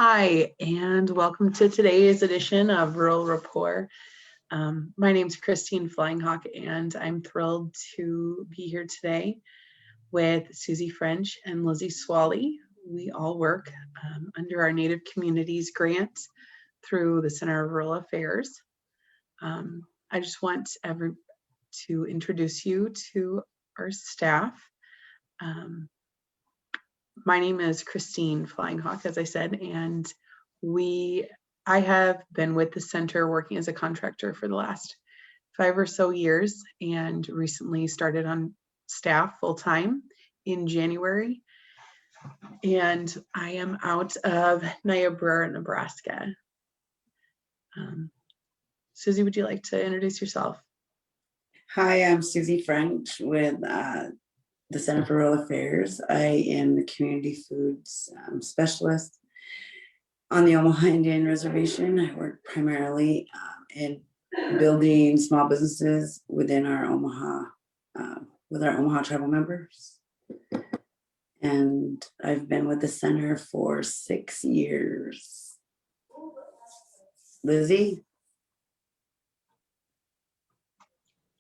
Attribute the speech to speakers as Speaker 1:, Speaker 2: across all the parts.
Speaker 1: Hi, and welcome to today's edition of Rural Rapport. My name is Kristine Flyinghawk, and I'm thrilled to be here today with Suzi French and Lizzie Swalley. We all work under our Native Communities grant through the Center of Rural Affairs. I just want to introduce you to our staff. My name is Kristine Flyinghawk, as I said, and I have been with the center working as a contractor for the last 5 or so years, and recently started on staff full-time in January. And I am out of Niobrara, Nebraska. Suzi, would you like to introduce yourself?
Speaker 2: Hi, I'm Suzi French with the Center for Rural Affairs. I am the community foods specialist on the Omaha Indian Reservation. I work primarily in building small businesses within our Omaha, with our Omaha tribal members. And I've been with the center for 6 years. Lizzie?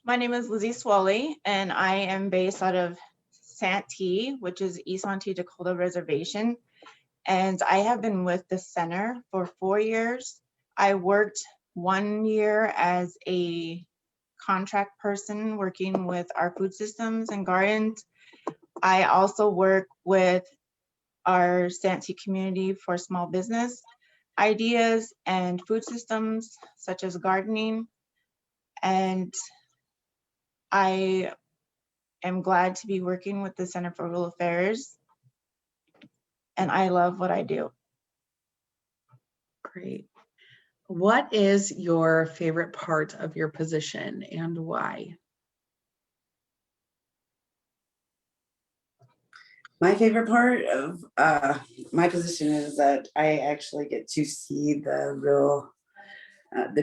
Speaker 3: My name is Lizzie Swalley, and I am based out of Santee, which is East Santee Dakota Reservation. And I have been with the center for 4 years. I worked 1 year as a contract person working with our food systems and gardens. I also work with our Santee community for small business ideas and food systems such as gardening. And I am glad to be working with the Center for Rural Affairs, and I love what I do.
Speaker 1: Great. What is your favorite part of your position and why?
Speaker 2: My favorite part of my position is that I actually get to see the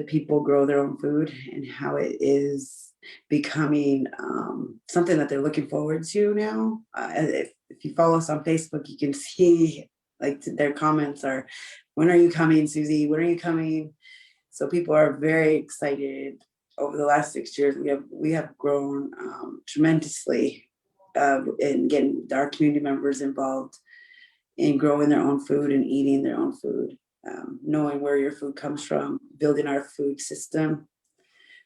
Speaker 2: people grow their own food and how it is becoming something that they're looking forward to now. If you follow us on Facebook, you can see like their comments are, "When are you coming, Suzi? When are you coming?" So people are very excited. Over the last 6 years, we have grown tremendously in getting our community members involved in growing their own food and eating their own food, knowing where your food comes from, building our food system,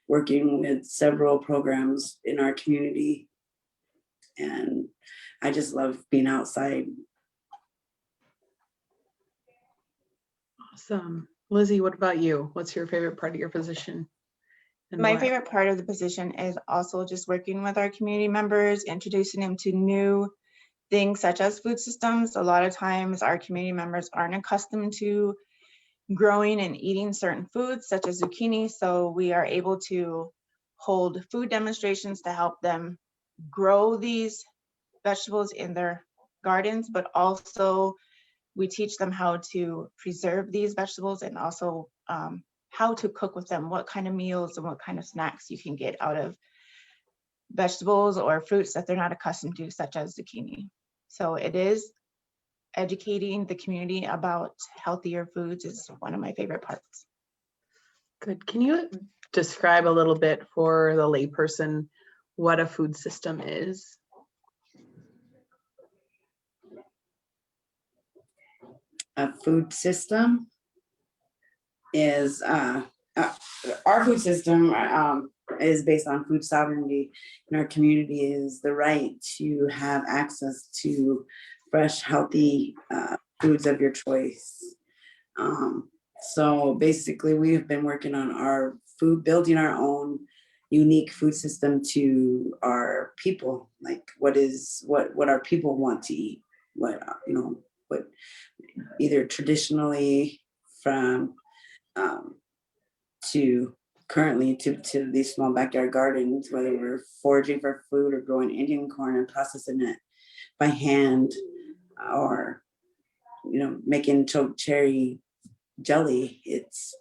Speaker 2: working with several programs in our community. And I just love being outside.
Speaker 1: Awesome. Lizzie, what about you? What's your favorite part of your position?
Speaker 3: My favorite part of the position is also just working with our community members, introducing them to new things such as food systems. A lot of times our community members aren't accustomed to growing and eating certain foods such as zucchini. So we are able to hold food demonstrations to help them grow these vegetables in their gardens, but also we teach them how to preserve these vegetables and also how to cook with them, what kind of meals and what kind of snacks you can get out of vegetables or fruits that they're not accustomed to, such as zucchini. So it is educating the community about healthier foods is one of my favorite parts.
Speaker 1: Good. Can you describe a little bit for the layperson what a food system is?
Speaker 2: A food system is our food system is based on food sovereignty in our community, is the right to have access to fresh, healthy foods of your choice. So basically we have been working on our food, building our own unique food system to our people, like what our people want to eat, what either traditionally from to currently to these small backyard gardens, whether we're foraging for food or growing Indian corn and processing it by hand, or making choke cherry jelly. It's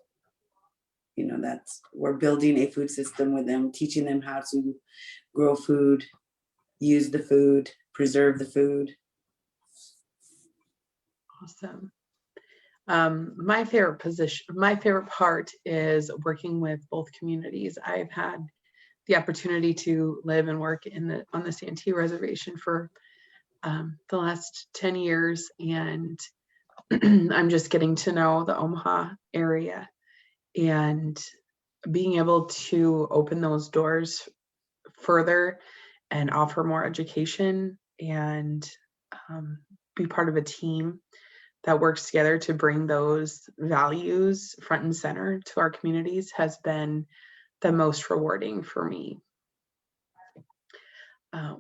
Speaker 2: we're building a food system with them, teaching them how to grow food, use the food, preserve the food.
Speaker 1: Awesome. My favorite part is working with both communities. I've had the opportunity to live and work on the Santee Reservation for the last 10 years, and I'm just getting to know the Omaha area, and being able to open those doors further and offer more education and be part of a team that works together to bring those values front and center to our communities has been the most rewarding for me.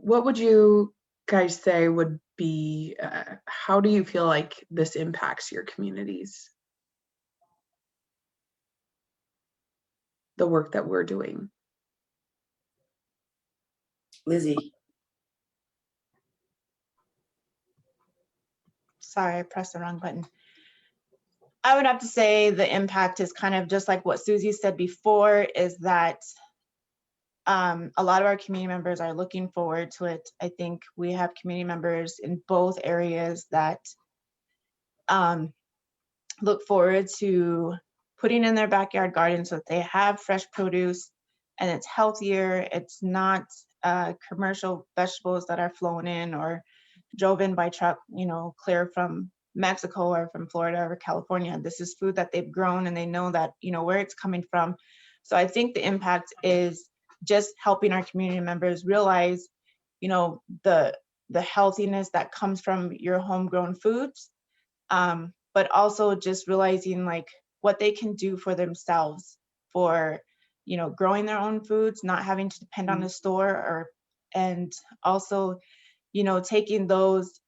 Speaker 1: What would you guys say would be, how do you feel like this impacts your communities? The work that we're doing.
Speaker 2: Lizzie.
Speaker 3: Sorry, I pressed the wrong button. I would have to say the impact is kind of just like what Susie said before, is that a lot of our community members are looking forward to it. I think we have community members in both areas that look forward to putting in their backyard garden so that they have fresh produce and it's healthier. It's not commercial vegetables that are flown in or drove in by truck, you know, clear from Mexico or from Florida or California. This is food that they've grown and they know that, you know, where it's coming from. So I think the impact is just helping our community members realize, you know, the healthiness that comes from your homegrown foods, but also just realizing like what they can do for themselves for, you know, growing their own foods, not having to depend on the store, or, and also, you know, taking those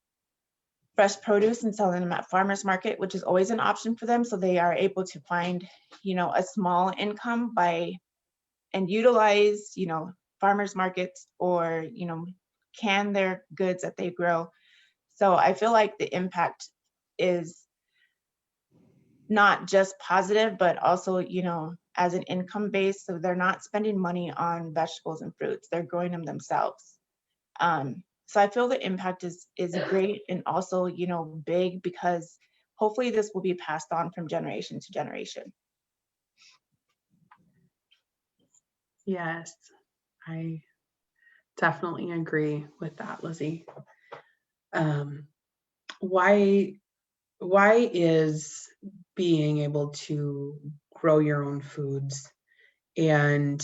Speaker 3: fresh produce and selling them at farmers market, which is always an option for them. So they are able to find, you know, a small income by, and utilize, you know, farmers markets, or, you know, can their goods that they grow. So I feel like the impact is not just positive, but also, you know, as an income base. So they're not spending money on vegetables and fruits, they're growing them themselves. So I feel the impact is great, and also, you know, big, because hopefully this will be passed on from generation to generation.
Speaker 1: Yes, I definitely agree with that, Lizzie. Why is being able to grow your own foods and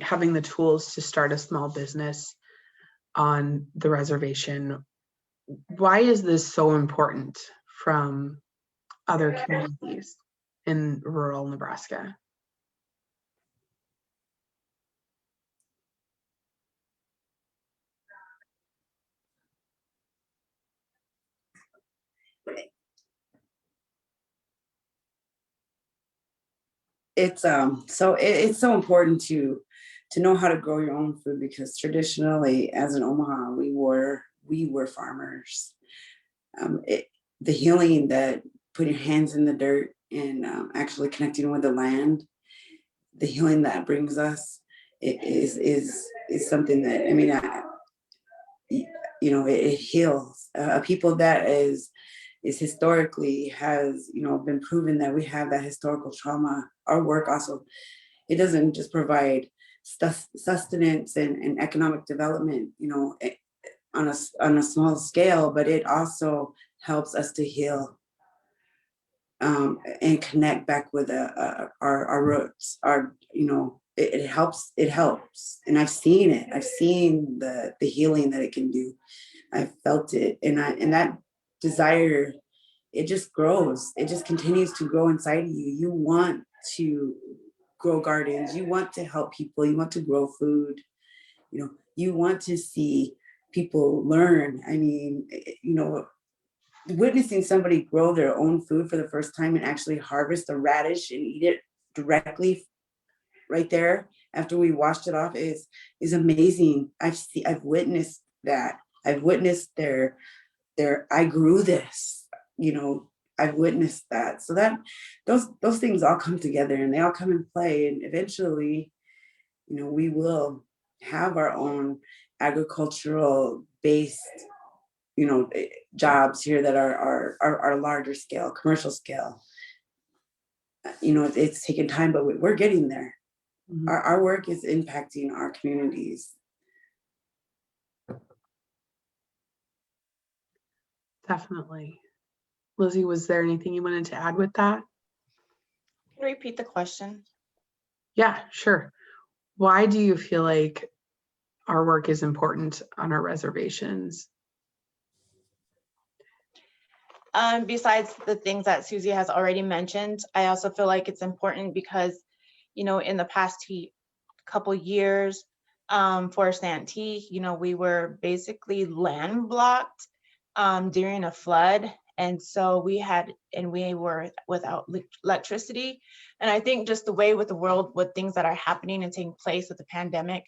Speaker 1: having the tools to start a small business on the reservation, why is this so important from other communities in rural Nebraska?
Speaker 2: It's it's so important to know how to grow your own food, because traditionally, as in Omaha, we were farmers. The healing that putting your hands in the dirt and actually connecting with the land, the healing that brings us is something that, I mean, you know, it heals a people that is historically has, you know, been proven that we have that historical trauma. Our work also, it doesn't just provide sustenance and economic development, you know, on a small scale, but it also helps us to heal and connect back with our roots. Our, you know, it helps. And I've seen it. I've seen the healing that it can do. I've felt it, and that desire, it just grows. It just continues to grow inside of you. You want to grow gardens. You want to help people. You want to grow food. You know, you want to see people learn. I mean, you know, witnessing somebody grow their own food for the first time and actually harvest a radish and eat it directly right there after we washed it off is amazing. I've witnessed that. I've witnessed their I grew this, you know, I've witnessed that. So that those things all come together and they all come in play, and eventually, you know, we will have our own agricultural based, jobs here that are larger scale, commercial scale. It's taken time, but we're getting there.
Speaker 1: Mhm.
Speaker 2: Our work is impacting our communities.
Speaker 1: Definitely. Lizzie, was there anything you wanted to add with that?
Speaker 3: Can you repeat the question?
Speaker 1: Yeah, sure. Why do you feel like our work is important on our reservations?
Speaker 3: Besides the things that Susie has already mentioned, I also feel like it's important because, in the past couple years, for Santee, we were basically landlocked during a flood. And so we were without electricity. And I think just the way with the world, with things that are happening and taking place with the pandemic,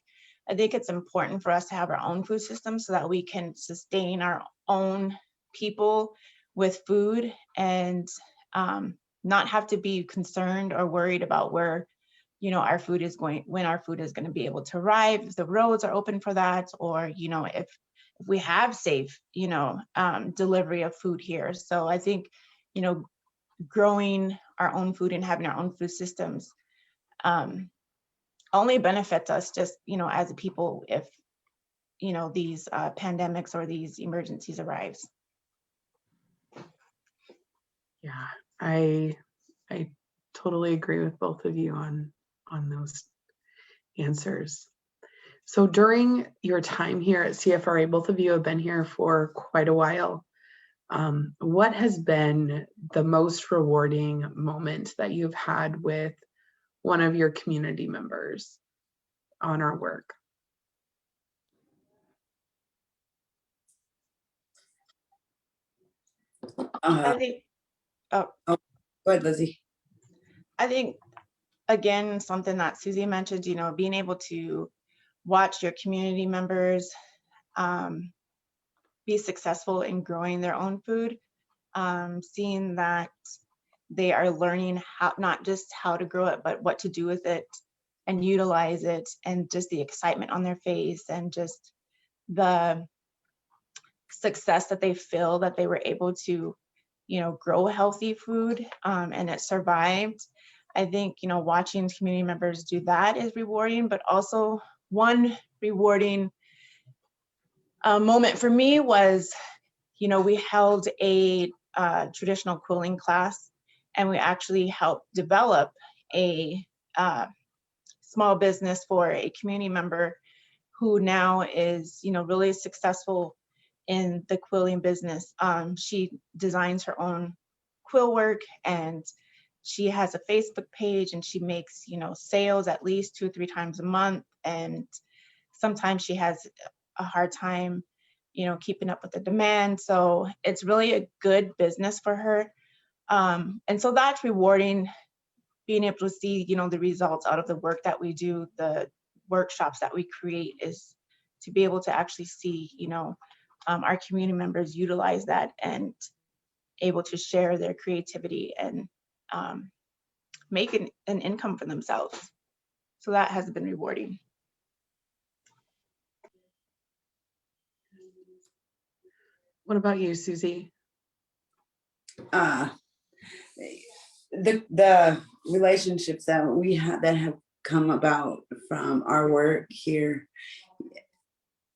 Speaker 3: I think it's important for us to have our own food system so that we can sustain our own people with food and not have to be concerned or worried about where our food is going, when our food is going to be able to arrive, if the roads are open for that, or if we have safe delivery of food here. So I think growing our own food and having our own food systems only benefits us just as a people if these pandemics or these emergencies arrives.
Speaker 1: Yeah, I totally agree with both of you on those answers. So during your time here at CFRA, both of you have been here for quite a while. What has been the most rewarding moment that you've had with one of your community members on our work?
Speaker 3: I think
Speaker 2: Go ahead, Lizzie.
Speaker 3: I think again, something that Susie mentioned, being able to watch your community members be successful in growing their own food, seeing that they are learning how, not just how to grow it, but what to do with it and utilize it, and just the excitement on their face and just the success that they feel that they were able to, grow healthy food and it survived. I think, watching community members do that is rewarding, but also one rewarding moment for me was, we held a traditional quilling class, and we actually helped develop a small business for a community member who now is, really successful in the quilling business. She designs her own quill work, and she has a Facebook page, and she makes, sales at least 2 or 3 times a month. And sometimes she has a hard time, keeping up with the demand. So it's really a good business for her. And so that's rewarding, being able to see, the results out of the work that we do, the workshops that we create, is to be able to actually see, our community members utilize that and able to share their creativity and make an income for themselves. So that has been rewarding.
Speaker 1: What about you, Susie?
Speaker 2: The relationships that we have that have come about from our work here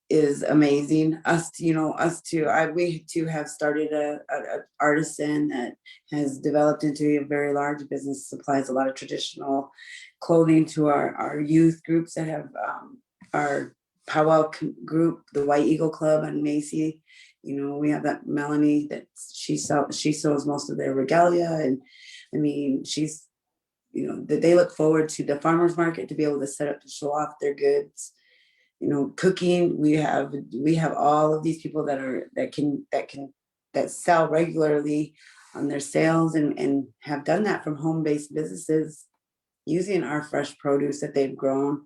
Speaker 2: is amazing. We too have started a artisan that has developed into a very large business, supplies a lot of traditional clothing to our youth groups that have our powwow group, the White Eagle Club on Macy. We have that Melanie that she sews most of their regalia, and I mean, she's, that they look forward to the farmers market to be able to set up to show off their goods. Cooking, we have all of these people that sell regularly on their sales and have done that from home-based businesses using our fresh produce that they've grown.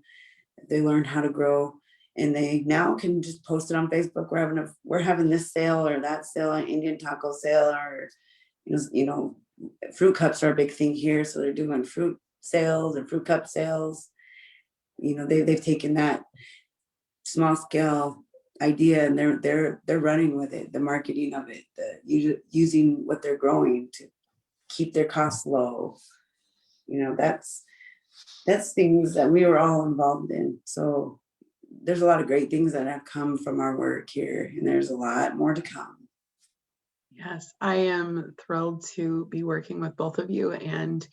Speaker 2: They learned how to grow, and they now can just post it on Facebook. We're having this sale or that sale, an Indian taco sale, or fruit cups are a big thing here, so they're doing fruit sales and fruit cup sales. They've taken that small scale idea, and they're running with it, the marketing of it, using what they're growing to keep their costs low. That's things that we were all involved in. So there's a lot of great things that have come from our work here, and there's a lot more to come.
Speaker 1: Yes, I am thrilled to be working with both of you and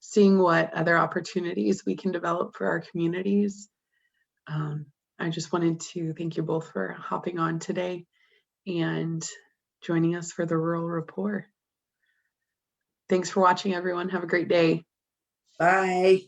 Speaker 1: seeing what other opportunities we can develop for our communities. I just wanted to thank you both for hopping on today and joining us for the Rural Rapport. Thanks for watching, everyone. Have a great day.
Speaker 2: Bye.